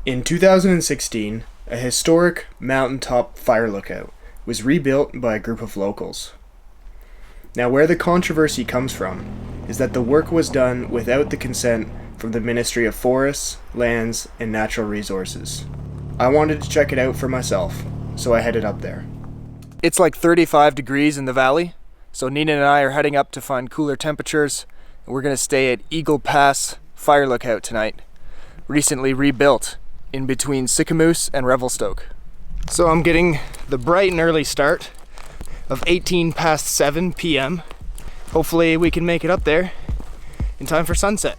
In 2016, a historic mountaintop fire lookout was rebuilt by a group of locals. Now, where the controversy comes from is that the work was done without the consent from the Ministry of Forests, Lands, and Natural Resources. I wanted to check it out for myself, so I headed up there. It's like 35 degrees in the valley, so Nina and I are heading up to find cooler temperatures, and we're going to stay at Eagle Pass Fire Lookout tonight, recently rebuilt in between Sicamous and Revelstoke. So I'm getting the bright and early start of 18 past 7 p.m. Hopefully we can make it up there in time for sunset.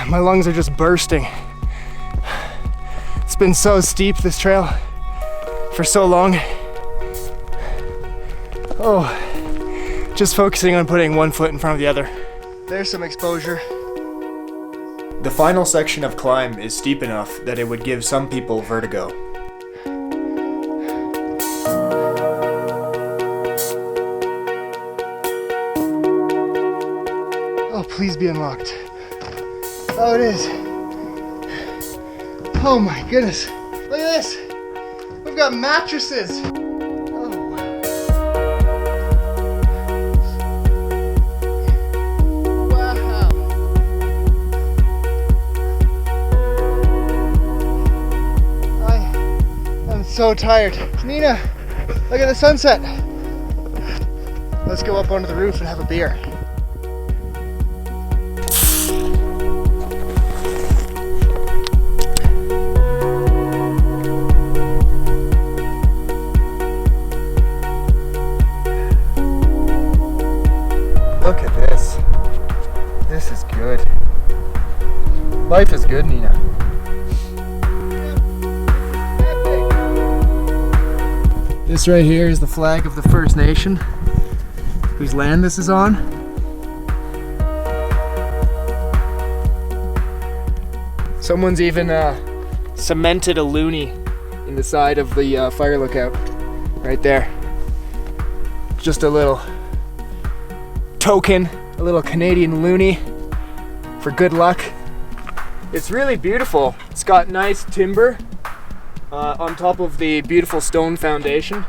My lungs are just bursting. It's been so steep, this trail, for so long. Oh, just focusing on putting one foot in front of the other. There's some exposure. The final section of climb is steep enough that it would give some people vertigo. Oh, please be unlocked. Oh, it is. Oh my goodness. Look at this. We've got mattresses. Oh. Wow. I am so tired. Nina, look at the sunset. Let's go up onto the roof and have a beer. Look at this. This is good. Life is good, Nina. This right here is the flag of the First Nation whose land this is on. Someone's even cemented a loonie in the side of the fire lookout right there. Just a little token, a little Canadian loonie for good luck. It's really beautiful. It's got nice timber on top of the beautiful stone foundation.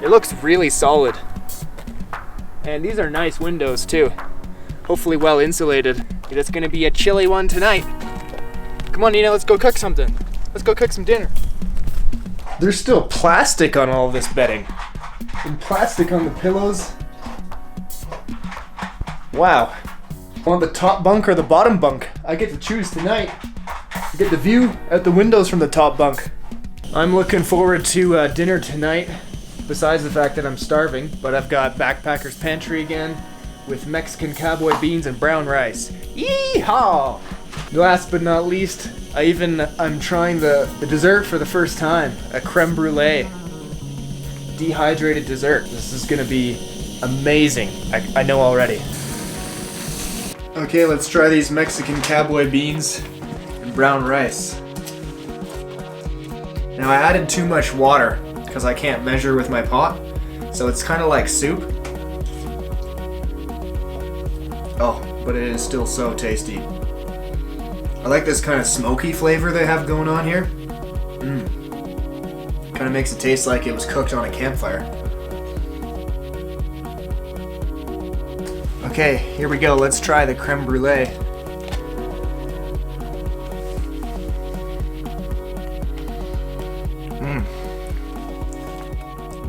It looks really solid. And these are nice windows too. Hopefully well insulated. It's gonna be a chilly one tonight. Come on, Nina, let's go cook something. Let's go cook some dinner. There's still plastic on all of this bedding. And plastic on the pillows. Wow. Want the top bunk or the bottom bunk? I get to choose tonight. I get the view out the windows from the top bunk. I'm looking forward to dinner tonight, besides the fact that I'm starving, but I've got Backpacker's Pantry again with Mexican cowboy beans and brown rice. Yeehaw! Last but not least, I'm trying the dessert for the first time, a creme brulee. Dehydrated dessert. This is gonna be amazing. I know already. Okay, let's try these Mexican cowboy beans and brown rice. Now, I added too much water because I can't measure with my pot, so it's kind of like soup. Oh, but it is still so tasty. I like this kind of smoky flavor they have going on here. Kind of makes it taste like it was cooked on a campfire. Okay, here we go. Let's try the creme brulee.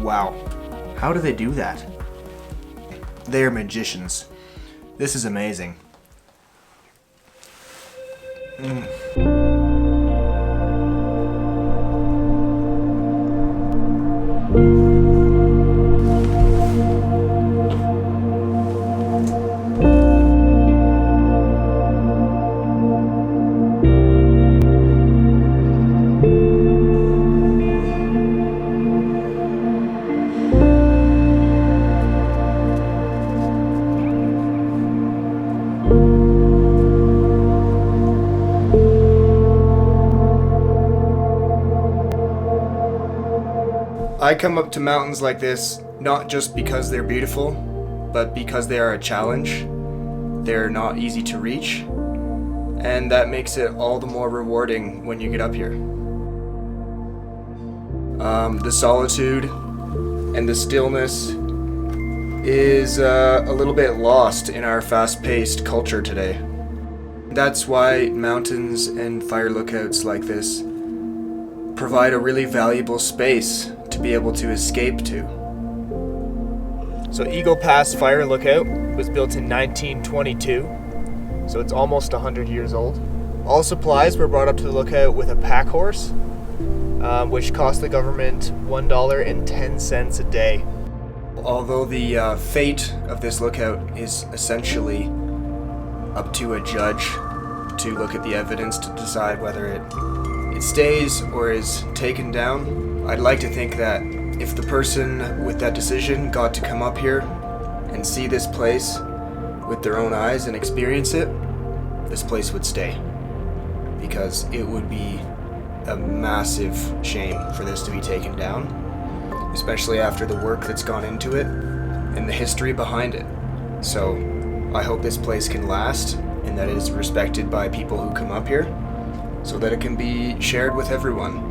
Wow. How do they do that? They are magicians. This is amazing. I come up to mountains like this not just because they're beautiful, but because they are a challenge. They're not easy to reach, and that makes it all the more rewarding when you get up here. The solitude and the stillness is a little bit lost in our fast-paced culture today. That's why mountains and fire lookouts like this provide a really valuable space to be able to escape to. So Eagle Pass Fire Lookout was built in 1922, so it's almost 100 years old. All supplies were brought up to the lookout with a pack horse, which cost the government $1.10 a day. Although the fate of this lookout is essentially up to a judge to look at the evidence to decide whether it stays or is taken down, I'd like to think that if the person with that decision got to come up here and see this place with their own eyes and experience it, this place would stay. Because it would be a massive shame for this to be taken down, especially after the work that's gone into it and the history behind it. So I hope this place can last and that it is respected by people who come up here so that it can be shared with everyone.